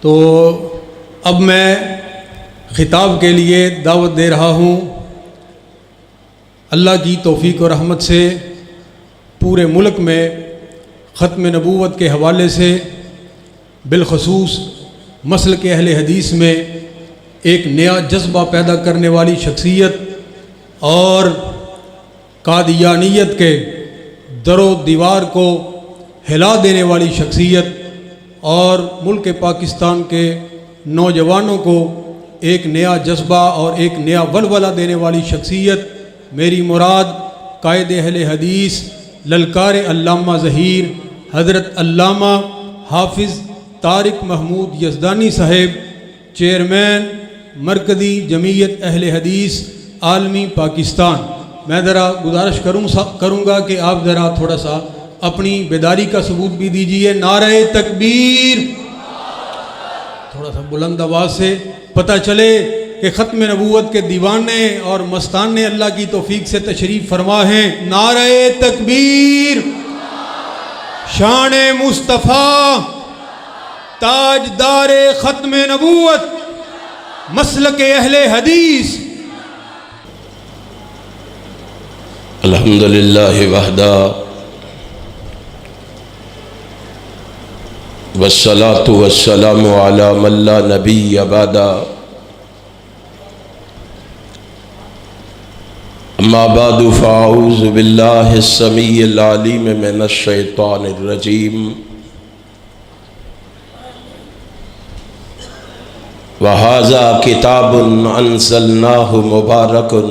तो अब मैं ख़िताब के लिए दावत दे रहा हूँ। अल्लाह की तौफ़ीक़ और रहमत से पूरे मुल्क में ख़त्म नबूवत के हवाले से बिलख़ुसूस मसल के अहले हदीस में एक नया जज्बा पैदा करने वाली शख्सियत और कादियानियत के दरो दीवार को हिला देने वाली शख्सियत और मुल्क पाकिस्तान के नौजवानों को एक नया जज्बा और एक नया वलवला देने वाली शख्सियत, मेरी मुराद कायद अहले हदीस ललकार अल्लामा ज़हीर हज़रत अल्लामा हाफिज़ तारिक महमूद यज़दानी साहेब, चेयरमैन मरकज़ी जमीयत अहले हदीस आलमी पाकिस्तान। मैं ज़रा गुजारिश करूँगा कि आप ज़रा थोड़ा सा अपनी बेदारी का सबूत भी दीजिए। नारे तकबीर, थोड़ा सा बुलंद आवाज़ से पता चले कि ख़त्म नबूवत के दीवाने और मस्ताने अल्लाह की तौफ़ीक़ से तशरीफ़ फरमा हैं। नारे तकबीर, शान मुस्तफ़ा, ताजदारे ख़त्म नबूवत, मसलक अहले हदीस। अल्हम्दुलिल्लाह वहदा वस्सलातु वस्सलामु अला मन ला नबी अबादा। अम्मा बादु फ़अऊज़ु बिल्लाहि अस्समीइल अलीम मिनश शैतानिर रजीम। व हाज़ा किताबुन अंज़लनाहु मुबारकुन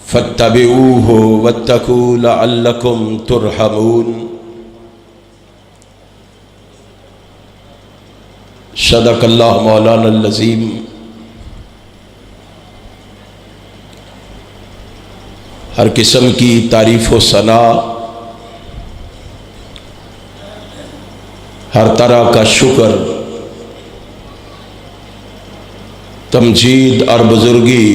फत्तबिऊहु वत्तकू लअल्लकुम तुरहमून। सदक़ल्लाहु मौलाना अज़ीम। हर किस्म की तारीफ़ व सना, हर तरह का शुक्र, तमजीद और बुजुर्गी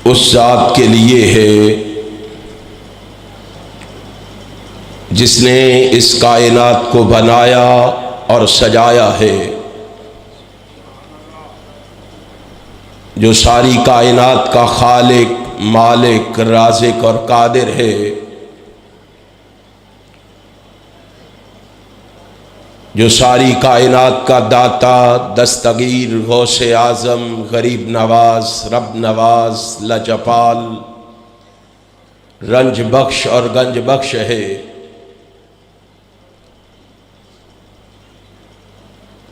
उस ज़ात के लिए है जिसने इस कायनात को बनाया और सजाया है, जो सारी कायनात का खालिक, मालिक, राज़िक और कादिर है, जो सारी कायनात का दाता, दस्तगीर, गौसे आज़म, गरीब नवाज, रब नवाज, लजपाल, रंज बख्श और गंज बख्श है,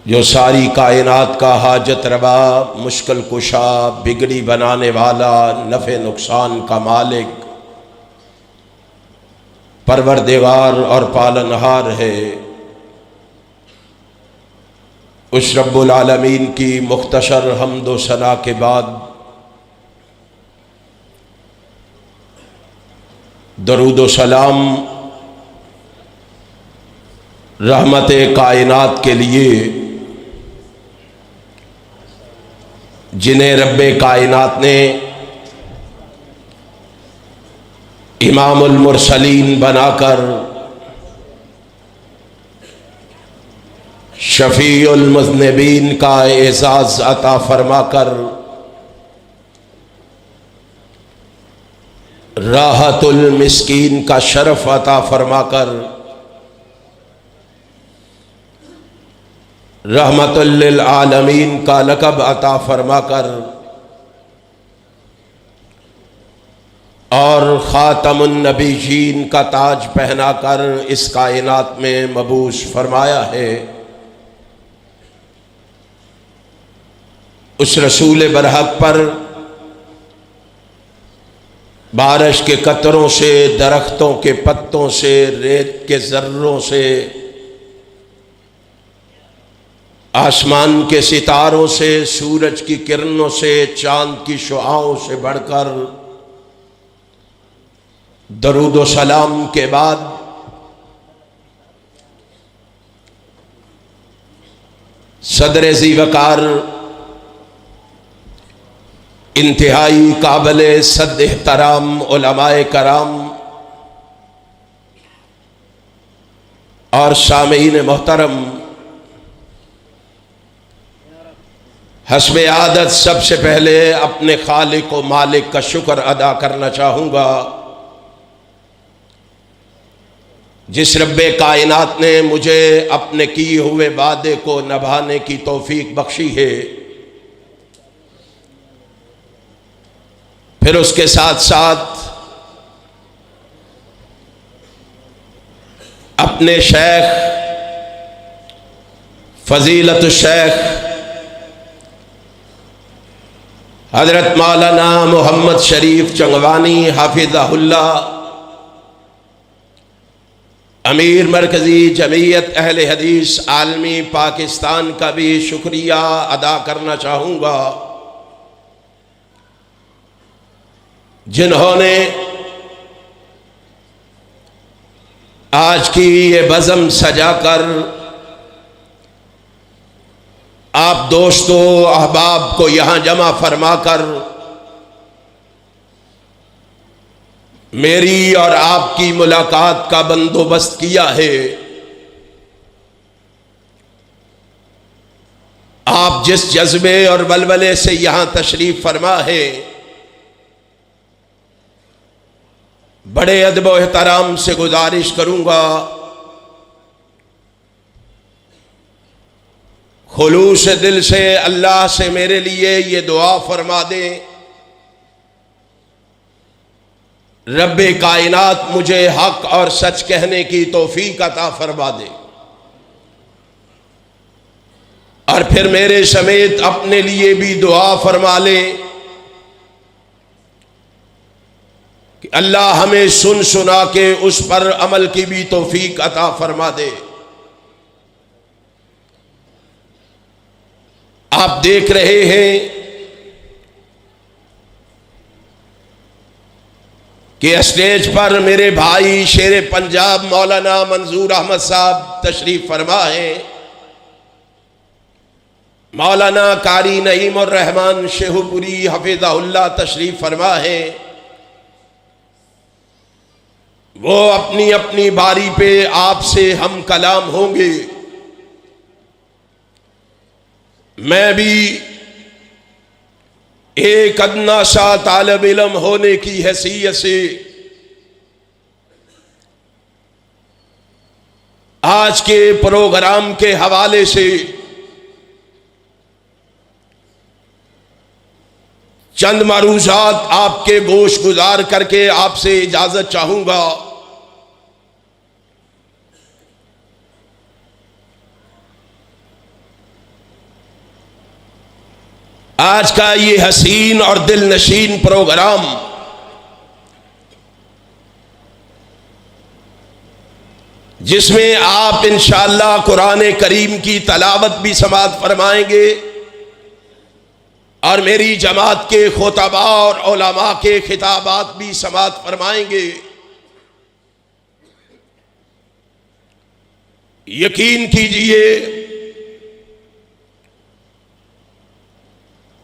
जो सारी कायनात का हाजत रवा, मुश्किल कुशा, बिगड़ी बनाने वाला, नफ़े नुकसान का मालिक, परवरदिगार और पालनहार है। उस रब्बुल आलमीन की मुख्तसर हम्द व सना के बाद दरूद व सलाम रहमत कायनात के लिए, जिन्हें रब्बे कायनात ने इमामुल मुरसलीन बनाकर शफीउल मुज़निबीन का एज़ाज़ अता फरमाकर राहतुल मिस्कीन का शरफ अता फरमाकर रहमतुल लिल आलमीन का लक़ब अता फरमाकर और ख़ातमुन नबीयीन का ताज पहनाकर इस कायनात में मबूस फरमाया है। उस रसूल बरहक पर बारिश के कतरों से, दरख्तों के पत्तों से, रेत के ज़र्रों से, आसमान के सितारों से, सूरज की किरणों से, चांद की शुआओं से बढ़कर दरूद व सलाम के बाद सदर ज़ीवकार, इंतहाई काबिल सद एहतराम उलमाए कराम, और सामीन मोहतरम, हस्बे आदत सबसे पहले अपने खालिक व मालिक का शुक्र अदा करना चाहूँगा, जिस रब्बे कायनात ने मुझे अपने किए हुए वादे को निभाने की तौफीक बख्शी है। फिर उसके साथ साथ अपने शेख फजीलत शेख हजरत मौलाना मोहम्मद शरीफ चंगवानी हाफिज़हुल्लाह, अमीर मरकज़ी जमीयत अहले हदीस आलमी पाकिस्तान का भी शुक्रिया अदा करना चाहूँगा, जिन्होंने आज की ये बज़म सजाकर आप दोस्तों अहबाब को यहाँ जमा फरमाकर मेरी और आपकी मुलाकात का बंदोबस्त किया है। आप जिस जज्बे और बलबले से यहाँ तशरीफ फरमा है, बड़े अदब व एहतराम से गुजारिश करूँगा, खुलूस दिल से अल्लाह से मेरे लिए ये दुआ फरमा दें, रब्बे कायनात मुझे हक और सच कहने की तौफीक अता फरमा दे, और फिर मेरे समेत अपने लिए भी दुआ फरमा ले कि अल्लाह हमें सुन सुना के उस पर अमल की भी तौफीक अता फरमा दे। आप देख रहे हैं कि स्टेज पर मेरे भाई शेर पंजाब मौलाना मंजूर अहमद साहब तशरीफ फरमा है, मौलाना कारी नईम और रहमान शेहुपुरी हफिज़हुल्लाह तशरीफ फरमा है। वो अपनी अपनी बारी पे आपसे हम कलाम होंगे। मैं भी एक अदना सा तालिब इल्म होने की हैसियत से आज के प्रोग्राम के हवाले से चंद मरूजात आपके गोश गुजार करके आपसे इजाजत चाहूंगा। आज का ये हसीन और दिल नशीन प्रोग्राम जिसमें आप इंशाअल्लाह कुरान करीम की तलावत भी समाअत फरमाएंगे और मेरी जमात के खुतबा और उलमा के खिताबात भी समाअत फरमाएंगे। यकीन कीजिए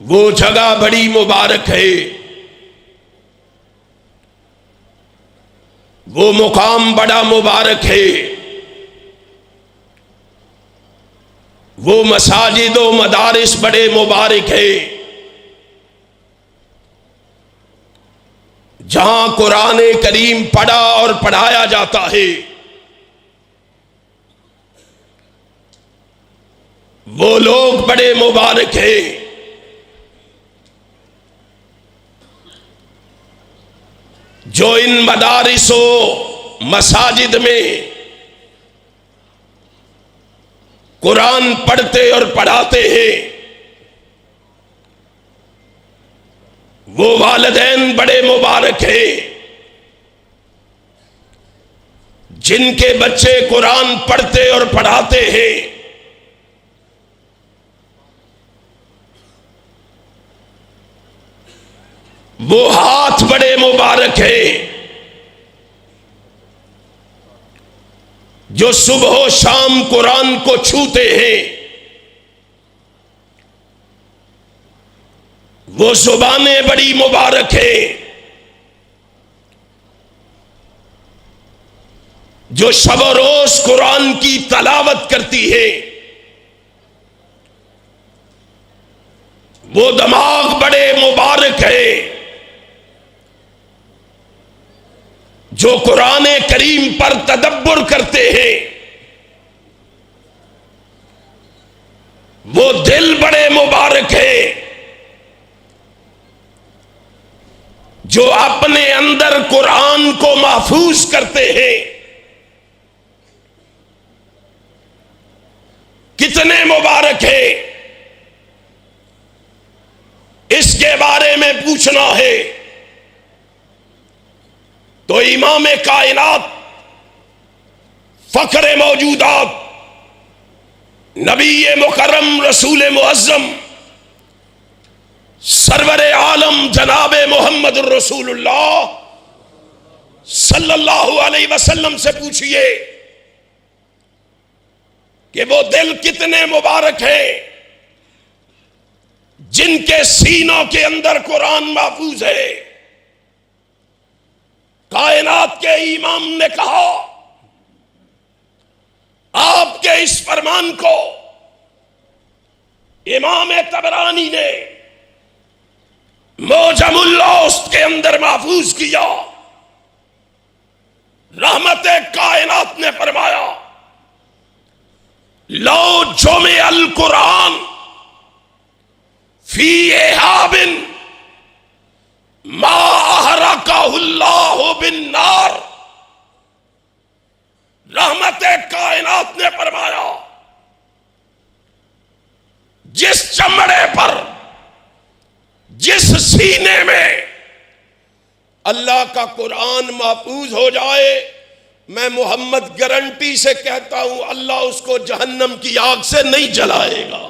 वो जगह बड़ी मुबारक है, वो मुकाम बड़ा मुबारक है, वो मसाजिद व मदारिस बड़े मुबारक है, जहां कुरान करीम पढ़ा और पढ़ाया जाता है। वो लोग बड़े मुबारक हैं जो इन मदारिसो मसाजिद में कुरान पढ़ते और पढ़ाते हैं। वो वालिदैन बड़े मुबारक हैं जिनके बच्चे कुरान पढ़ते और पढ़ाते हैं। वो हाथ बड़े मुबारक हैं जो सुबह शाम कुरान को छूते हैं। वो जुबानें बड़ी मुबारक हैं जो शब रोज कुरान की तलावत करती है, वो दिमाग बड़े मुबारक है जो कुरान करीम पर तदब्बुर करते हैं। वो दिल बड़े मुबारक है जो अपने अंदर कुरान को महफूज करते हैं। कितने मुबारक है, इसके बारे में पूछना है तो इमाम कायनात, फखरे मौजूदात, नबी मुकर्रम रसूल मुअज्जम सरवर आलम जनाब मोहम्मद रसूलुल्लाह सल्लल्लाहु अलैहि वसल्लम से पूछिए कि वो दिल कितने मुबारक है जिनके सीनों के अंदर कुरान महफूज है। कायनात के इमाम ने कहा, आपके इस फरमान को इमाम तबरानी ने मोजमुल औसत के अंदर महफूज किया। रहमत कायनात ने फरमाया, लो जुमे अल कुरान फी एहाबिन मा अहरकाहुल्लाहु बिन नार। रहमत कायनात ने फरमाया, जिस चमड़े पर, जिस सीने में अल्लाह का कुरान महफूज हो जाए, मैं मोहम्मद गारंटी से कहता हूं अल्लाह उसको जहन्नम की आग से नहीं जलाएगा।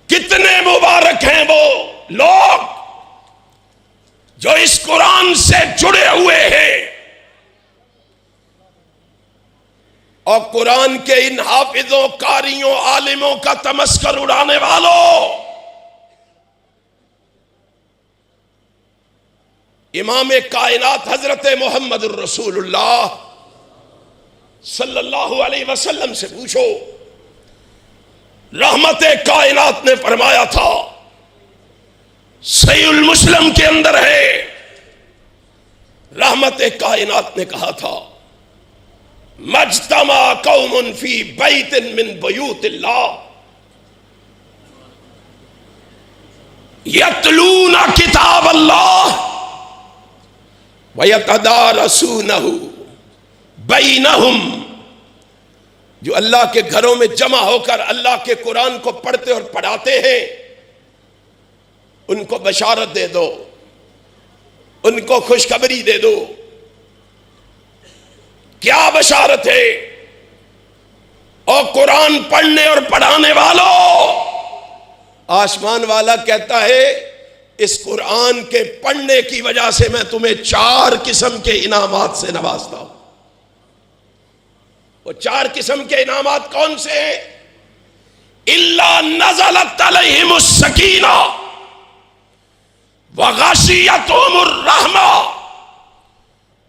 कितने मुबारक हैं वो लोग जो इस कुरान से जुड़े हुए हैं और कुरान के इन हाफिजों, कारियों, आलिमों का तमस्कर उड़ाने वालों। इमाम कायनात हजरत मोहम्मद रसूलुल्लाह सल्लल्लाहु अलैहि वसल्लम से पूछो। रहमत कायनात ने फरमाया था, सहीहुल मुस्लिम के अंदर है, रहमत कायनात ने कहा था, मज्तमा कौमुन फी बैतिन मिन बुयूतिल्लाह यतलूना किताब अल्लाह व यतदारसूनहु बैनहुम। जो अल्लाह के घरों में जमा होकर अल्लाह के कुरान को पढ़ते और पढ़ाते हैं, उनको बशारत दे दो, उनको खुशखबरी दे दो। क्या बशारत है? और कुरान पढ़ने और पढ़ाने वालों, आसमान वाला कहता है इस कुरान के पढ़ने की वजह से मैं तुम्हें 4 किस्म के इनामात से नवाजता हूं। वो 4 किस्म के इनामात कौन से हैं? इल्ला नज़लत अलैहिमुस सकीना व गशियतहुमुर रहमा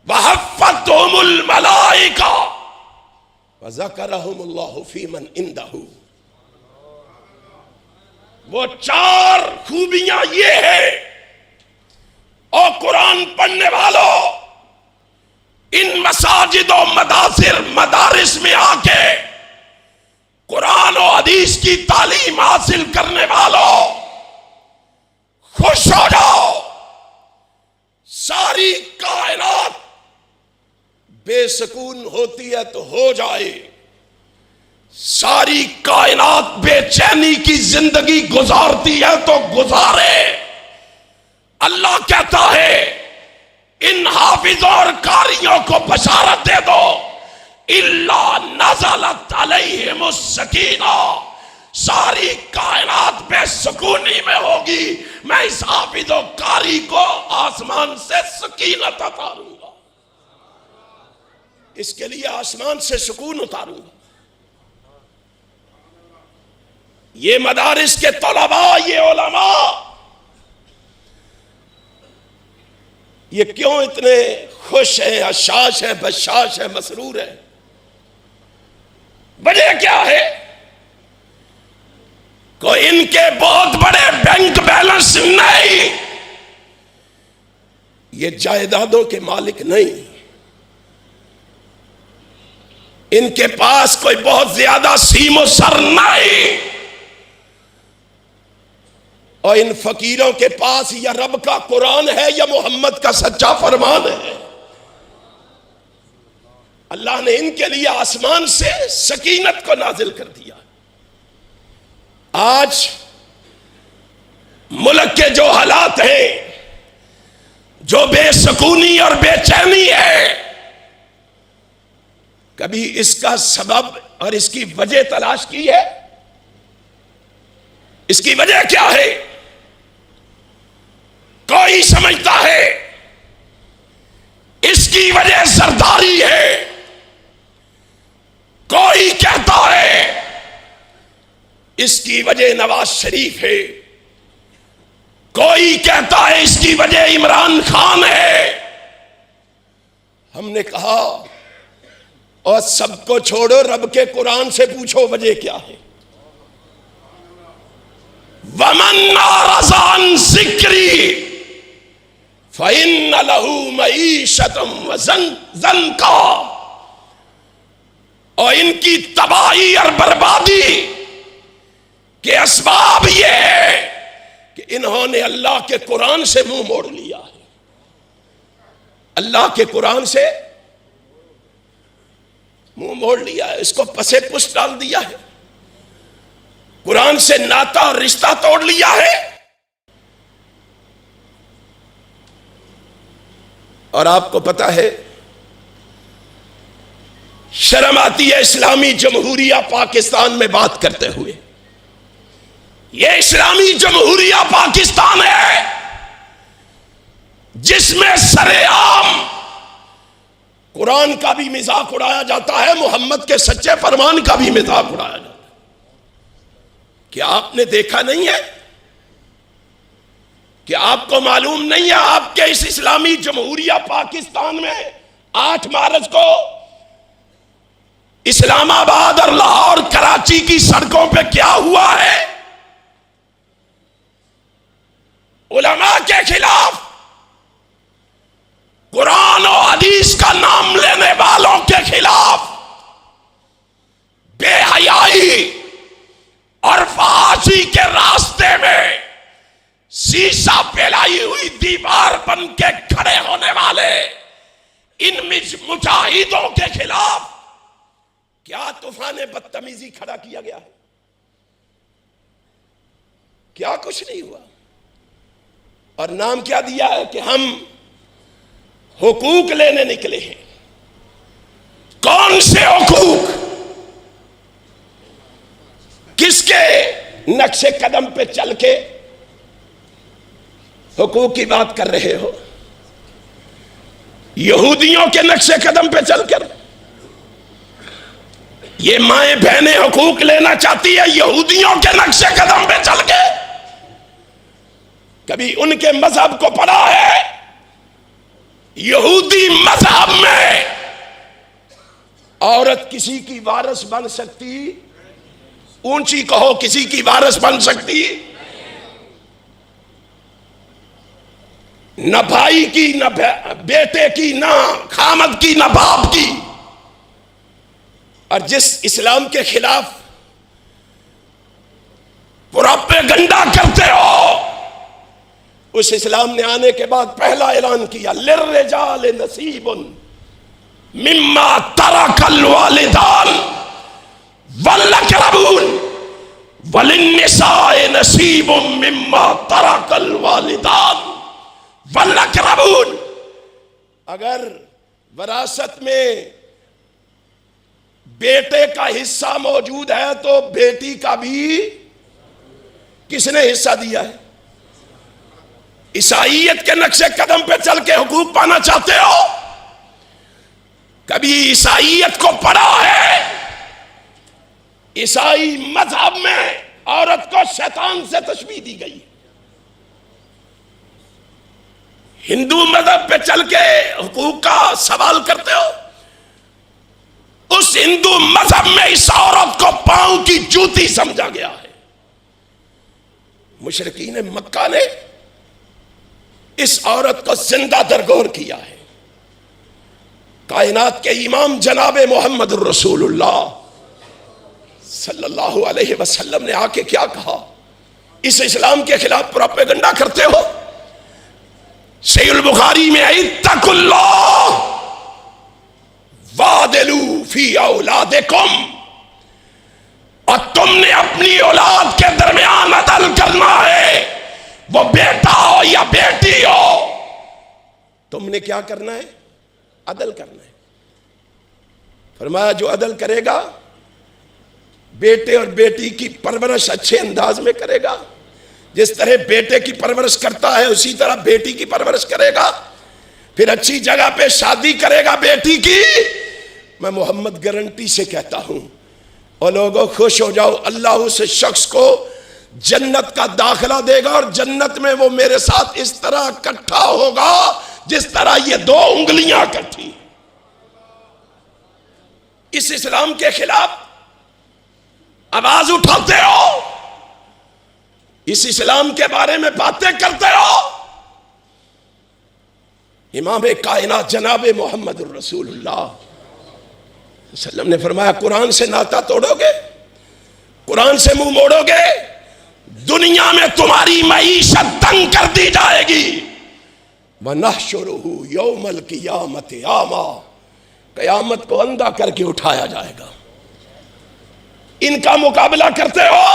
व हफ़्फ़तहुमुल मलाइका व ज़करहुमुल्लाहु फ़ीमन इंदहु। वो 4 खूबियां ये है। और कुरान पढ़ने वालों, इन मसाजिद और मदारिस में आके कुरान और हदीस की तालीम हासिल करने वालों, खुश हो जाओ। सारी कायनात बेसकून होती है तो हो जाए, सारी कायनात बेचैनी की जिंदगी गुजारती है तो गुजारे। अल्लाह कहता है इन हाफिजों और कारियों को बशारत दे दो, इल्ला नज़लत अलैहिमुस सकीना, सारी कायनात बेसुकूनी में होगी। मैं इस हाफिजों कारी को आसमान से सकीनत उतारूंगा, इसके लिए आसमान से सुकून उतारूंगा। ये मदारिस के तलबा, ये उलमा, ये क्यों इतने खुश हैं, अशाश हैं, बशाश हैं, मसरूर हैं? वजह क्या है? कोई इनके बहुत बड़े बैंक बैलेंस नहीं, ये जायदादों के मालिक नहीं, इनके पास कोई बहुत ज्यादा सीमो सर नहीं, और इन फकीरों के पास या रब का कुरान है या मोहम्मद का सच्चा फरमान है। अल्लाह ने इनके लिए आसमान से सकीनत को नाजिल कर दिया। आज मुल्क के जो हालात हैं, जो बेसकूनी और बेचैनी है, कभी इसका सबब और इसकी वजह तलाश की है? इसकी वजह क्या है? कोई समझता है इसकी वजह सरदारी है, कोई कहता है इसकी वजह नवाज शरीफ है, कोई कहता है इसकी वजह इमरान खान है। हमने कहा और सबको छोड़ो, रब के कुरान से पूछो वजह क्या है। वमन आरज़ान ज़िक्री फ़इन्न लहू मईशतम ज़ंका, और इनकी तबाही और बर्बादी के असबाब ये है कि इन्होंने अल्लाह के कुरान से मुंह मोड़ लिया है। अल्लाह के कुरान से मुंह मोड़ लिया है, इसको पसे पुष्ट डाल दिया है, कुरान से नाता और रिश्ता तोड़ लिया है। और आपको पता है, शर्म आती है इस्लामी जमहूरिया पाकिस्तान में बात करते हुए। यह इस्लामी जमहूरिया पाकिस्तान है जिसमें सरेआम कुरान का भी मजाक उड़ाया जाता है, मोहम्मद के सच्चे फरमान का भी मजाक उड़ाया जाता है। क्या आपने देखा नहीं है? क्या आपको मालूम नहीं है? आपके इस इस्लामी जमहूरिया पाकिस्तान में 8 मार्च को इस्लामाबाद और लाहौर कराची की सड़कों पे क्या हुआ है? उलमा के खिलाफ, कुरान और हदीस का नाम लेने वालों के खिलाफ बेहयाई और फहाशी के रास्ते में शीशा फैलाई हुई दीवार बन के खड़े होने वाले इन मुजाहिदों के खिलाफ क्या तूफान बदतमीजी खड़ा किया गया है? क्या कुछ नहीं हुआ। और नाम क्या दिया है कि हम हुकूक लेने निकले हैं। कौन से हुकूक? किसके नक्शे कदम पे चल के हुकूक की बात कर रहे हो? यहूदियों के नक्शे कदम पे चलकर ये माएं बहनें हुकूक लेना चाहती है यहूदियों के नक्शे कदम पे चल के। कभी उनके मजहब को पढ़ा है? यहूदी मजहब में औरत किसी की वारिस बन सकती? ऊंची कहो, किसी की वारिस बन सकती? न भाई की, न बेटे की, न खामद की, न बाप की। और जिस इस्लाम के खिलाफ प्रोपेगेंडा करते हो, उस इस्लाम ने आने के बाद पहला ऐलान किया, लिर्रिजाल नसीबुन मिम्मा तरकल वालिदान वल्अक़रबून वलिन्निसाए नसीबुम मिम्मा तरकल वालिदान वल्अक़रबून। अगर विरासत में बेटे का हिस्सा मौजूद है तो बेटी का भी किसने हिस्सा दिया है? ईसाईयत के नक्शे कदम पे चल के हुकूक पाना चाहते हो? कभी ईसाईयत को पढ़ा है? ईसाई मजहब में औरत को शैतान से तशबीह दी गई। हिंदू मजहब पे चल के हुकूक का सवाल करते हो। उस हिंदू मजहब में इस औरत को पांव की जूती समझा गया है। मुशरिकीन मक्का ने इस औरत को जिंदा दरगोर किया है। कायनात के इमाम जनाबे मोहम्मद रसूलुल्लाह सल्लल्लाहु अलैहि वसल्लम ने आके क्या कहा? इस इस्लाम के खिलाफ प्रोपेगेंडा करते हो। सहीह बुखारी में इत्तकुल्लाह वादिलू फी औलादिकुम, और तुमने अपनी औलाद के दरमियान अदल करना है, वो बेटा हो या बेटी हो, तुमने क्या करना है? अदल करना है। फरमाया जो अदल करेगा बेटे और बेटी की परवरिश अच्छे अंदाज में करेगा, जिस तरह बेटे की परवरिश करता है उसी तरह बेटी की परवरिश करेगा, फिर अच्छी जगह पे शादी करेगा बेटी की। मैं मोहम्मद गारंटी से कहता हूं, और लोगों खुश हो जाओ, अल्लाह उस शख्स को जन्नत का दाखिला देगा, और जन्नत में वो मेरे साथ इस तरह इकट्ठा होगा जिस तरह ये दो उंगलियां इकट्ठी। इस इस्लाम के खिलाफ आवाज उठाते हो, इस इस्लाम के बारे में बातें करते हो। इमाम कायनात जनाबे मोहम्मद रसूलुल्लाह सल्लम ने फरमाया, कुरान से नाता तोड़ोगे, कुरान से मुंह मोड़ोगे, दुनिया में तुम्हारी मईशत तंग कर दी जाएगी। वनहशुरुहु यौमल क़ियामत आमा, कयामत को अंधा करके उठाया जाएगा। इनका मुकाबला करते हो,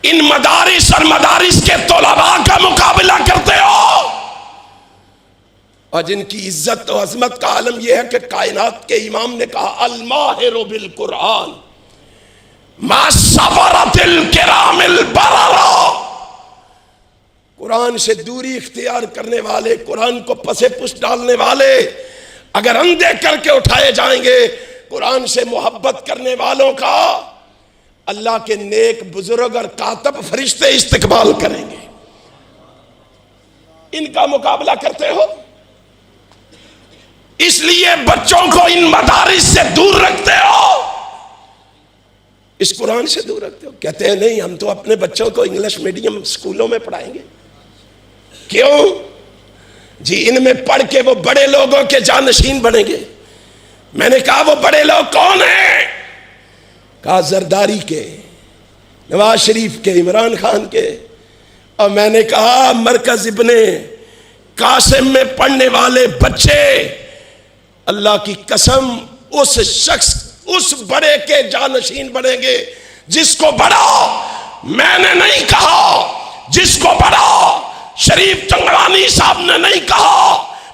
इन मदारिस और मदारिस के तोलबा का मुकाबला करते हो, और जिनकी इज्जत और अजमत का आलम यह है कि कायनात के इमाम ने कहा अल माहिरु बिल कुरान मा सफरतिल किरामिल बररा, कुरान से दूरी इख्तियार करने वाले, कुरान को पसे पुश डालने वाले अगर अंधे करके उठाए जाएंगे, कुरान से मोहब्बत करने वालों का अल्लाह के नेक बुजुर्ग और कातब फरिश्ते इस्तकबाल करेंगे। इनका मुकाबला करते हो, इसलिए बच्चों को इन मदारिस से दूर रखते हो, इस कुरान से दूर रखते हो। कहते हैं नहीं, हम तो अपने बच्चों को इंग्लिश मीडियम स्कूलों में पढ़ाएंगे। क्यों जी? इनमें पढ़ के वो बड़े लोगों के जानशीन बनेंगे। मैंने कहा वो बड़े लोग कौन हैं? कहा जरदारी के, नवाज शरीफ के, इमरान खान के। और मैंने कहा मरकज इब्ने कासिम में पढ़ने वाले बच्चे, अल्लाह की कसम उस शख्स, उस बड़े के जानशीन बनेंगे जिसको बड़ा मैंने नहीं कहा, जिसको बड़ा शरीफ चंगरानी साहब ने नहीं कहा,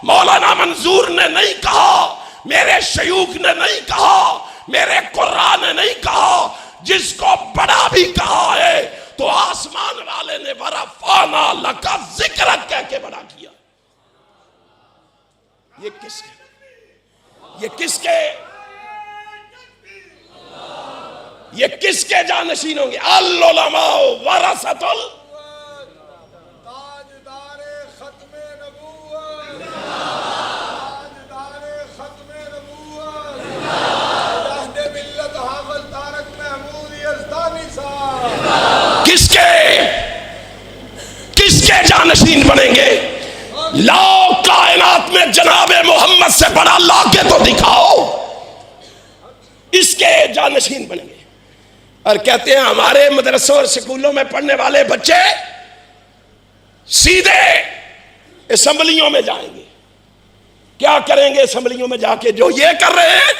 मौलाना मंजूर ने नहीं कहा, मेरे शयूख ने नहीं कहा, मेरे कुरान ने नहीं कहा, जिसको बड़ा भी कहा है तो आसमान वाले ने वरफाना लका जिक्र कह के बड़ा किया। ये किसके, ये किसके, ये किसके जानशीन होंगे? अल उलमा वरसतुल किसके, किसके जानशीन बनेंगे? लाओ कायनात में जनाबे मोहम्मद से बड़ा ला के तो दिखाओ, इसके जानशीन बनेंगे। और कहते हैं हमारे मदरसों और स्कूलों में पढ़ने वाले बच्चे सीधे असेंबलियों में जाएंगे। क्या करेंगे असेंबलियों में जाके? जो ये कर रहे हैं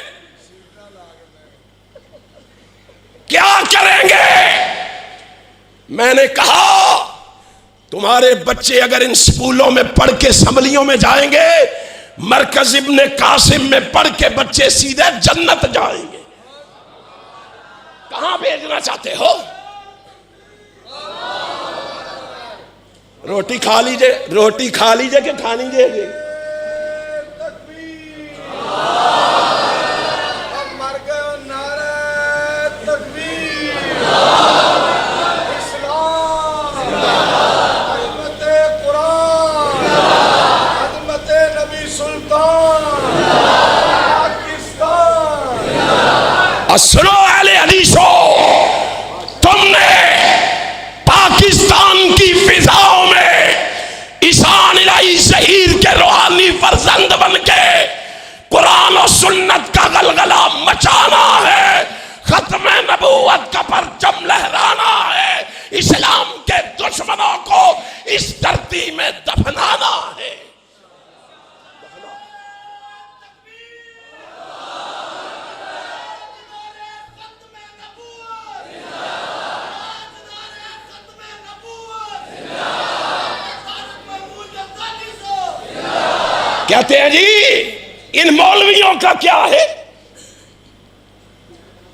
क्या करेंगे? मैंने कहा तुम्हारे बच्चे अगर इन स्कूलों में पढ़ के असेंबलियों में जाएंगे, मरकज इब्ने कासिम में पढ़ के बच्चे सीधे जन्नत जाएंगे। कहां भेजना चाहते हो? रोटी खा लीजिए, रोटी खा लीजिए कि खा लीजिए? और सुनो अहले हदीसो, तुमने पाकिस्तान की फिजाओं में ईशान इलाही शहीद के रूहानी फर्जंद बन के कुरान और सुन्नत का गलगला मचाना है, खत्म नबूवत का परचम लहराना है, इस्लाम के दुश्मनों को इस धरती में दफनाना है। कहते हैं जी इन मौलवियों का क्या है,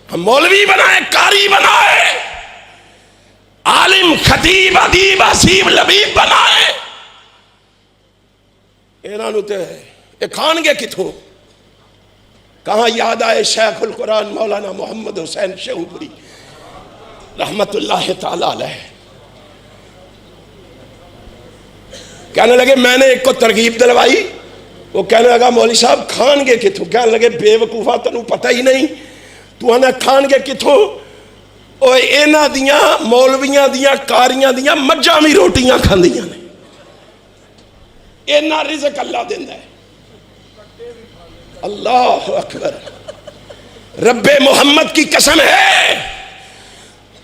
हम मौलवी बनाए, कारी बनाए, आलिम खतीब अदीब हसीब लबीब बनाए, इन्होंने तो खानगे किथों। कहां याद आए शेखुल कुरान मौलाना मोहम्मद हुसैन शहूपुरी रहमतुल्लाह ताला अलैह, कहने लगे मैंने एक को तरगीब दिलवाई, वो कहने लगा मौली साहब खानगे किथों। कहने लगे बेवकूफा तेन पता ही नहीं, तू आना खानगे किथों। और इन्हां दियां मौलवियां दियां कारियां दियां मज्जां भी रोटियां खांदियां ने, इन्ना रिज़्क अल्लाह देंदा है। अल्लाह अकबर, रब्बे मोहम्मद की कसम है,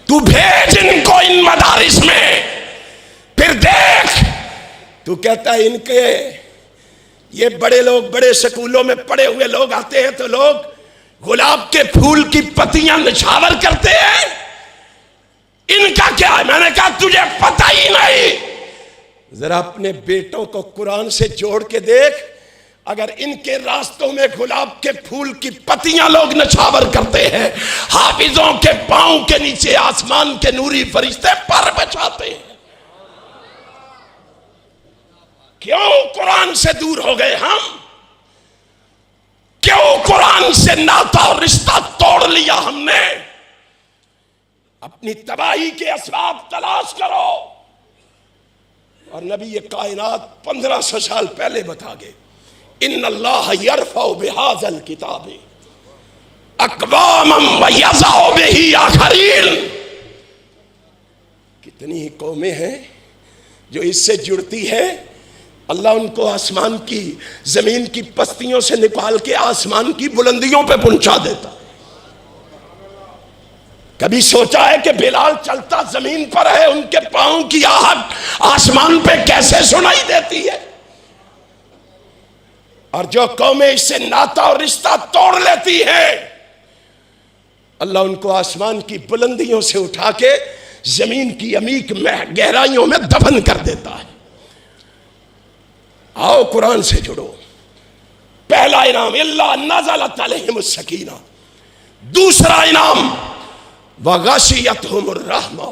तू भेज इनको इन मदारिस में, फिर देख। तू कहता है इनके ये बड़े लोग बड़े स्कूलों में पढ़े हुए लोग आते हैं तो लोग गुलाब के फूल की पत्तियां निछावर करते हैं, इनका क्या है? मैंने कहा तुझे पता ही नहीं, जरा अपने बेटों को कुरान से जोड़ के देख, अगर इनके रास्तों में गुलाब के फूल की पत्तियां लोग निछावर करते हैं, हाफिजों के पांव के नीचे आसमान के नूरी फरिश्ते पर बिछाते हैं। क्यों कुरान से दूर हो गए हम? क्यों कुरान से नाता और रिश्ता तोड़ लिया हमने? अपनी तबाही के असबाब तलाश करो। और नबी ये कायनात 1500 साल पहले बता गए, इन्नल्लाह यरफउ बिहाज़ल किताबे अक़वामन व यज़अउ बिही आखरीन। कितनी कौमें हैं जो इससे जुड़ती है, अल्लाह उनको आसमान की जमीन की पस्तियों से निकाल के आसमान की बुलंदियों पे पहुंचा देता। कभी सोचा है कि बिलाल चलता जमीन पर है, उनके पांव की आहट आसमान पे कैसे सुनाई देती है? और जो कौमें इससे नाता और रिश्ता तोड़ लेती है, अल्लाह उनको आसमान की बुलंदियों से उठा के जमीन की अमीक गहराइयों में दफन कर देता है। आओ कुरान से जुड़ो। पहला इनाम इल्ला नज़लत अलैहिमुस सकीना, दूसरा इनाम वग़शियतहुमुर रहमा,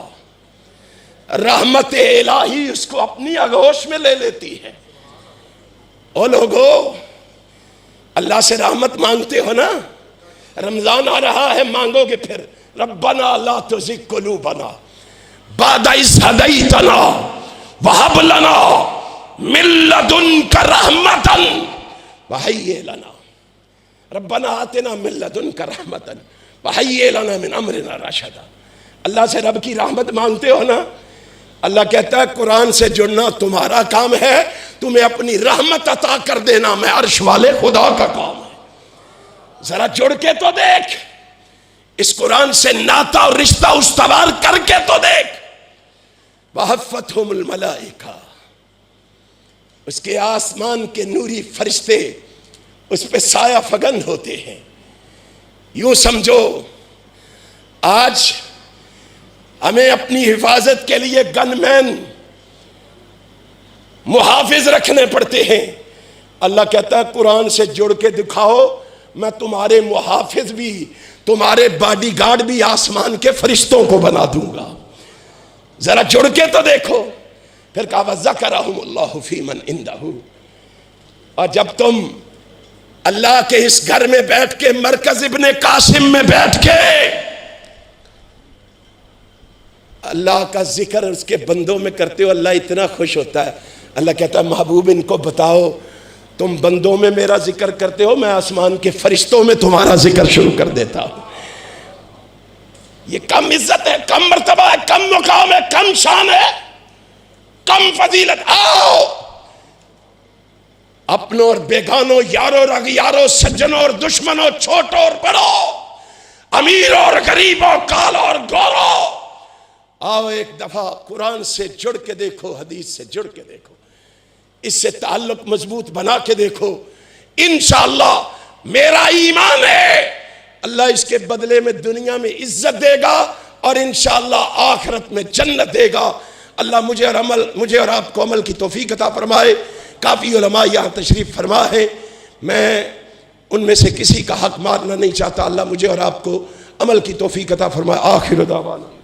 रहमत इलाही उसको अपनी आगोश में ले लेती है। ओ लोगो, अल्लाह से रहमत मांगते हो ना, रमजान आ रहा है, मांगोगे फिर रब्बना ला तुज़िग़ क़ुलूबना बअद इज़ हदैतना वहब लना मिन लदुनका रहमतन वहय्यि लना, रब्बना आतिना मिन लदुनका रहमतन वहय्यि लना मिन अमरिना रशदा। अल्लाह से रब की रहमत मांगते हो ना, अल्लाह कहता है कुरान से जुड़ना तुम्हारा काम है, तुम्हें अपनी रहमत अता कर देना मैं अर्श वाले खुदा का काम है। जरा जुड़ के तो देख, इस कुरान से नाता और रिश्ता उस्तवार करके तो देख। वहफ़्फ़तहुमुल मलाइका, उसके आसमान के नूरी फरिश्ते उस पे साया फगन होते हैं। यूं समझो आज हमें अपनी हिफाजत के लिए गनमैन मुहाफिज रखने पड़ते हैं। अल्लाह कहता है कुरान से जुड़ के दिखाओ, मैं तुम्हारे मुहाफिज भी, तुम्हारे बॉडीगार्ड भी आसमान के फरिश्तों को बना दूंगा। जरा जुड़ के तो देखो। फिर कहा वज़करहुमुल्लाहु फीमन इंदहु, और जब तुम अल्लाह के इस घर में बैठ के, मरकज इब्ने कासिम में बैठ के अल्लाह का जिक्र उसके बंदों में करते हो, अल्लाह इतना खुश होता है। अल्लाह कहता है महबूब इनको बताओ, तुम बंदों में मेरा जिक्र करते हो, मैं आसमान के फरिश्तों में तुम्हारा जिक्र शुरू कर देता हूं। ये कम इज्जत है, कम मर्तबा है, कम मुकाम है, कम शान है, कम फजीलत। आओ अपनों और बेगानों, यारों और अगियारों, सज्जनों और दुश्मनों, छोटों और बड़ों, अमीरों और गरीबों, कालों और गोरों, आओ एक दफा कुरान से जुड़ के देखो, हदीस से जुड़ के देखो, इससे ताल्लुक मजबूत बना के देखो। इंशाअल्लाह मेरा ईमान है अल्लाह इसके बदले में दुनिया में इज्जत देगा और इंशाअल्लाह आखिरत में जन्नत देगा। अल्लाह मुझे और आपको अमल की तौफीक अता फरमाए। काफ़ी उलमा यहाँ तशरीफ़ फरमा है, मैं उनमें से किसी का हक मारना नहीं चाहता। अल्लाह मुझे और आपको अमल की तौफीक अता फरमाए। आखिर दावाना।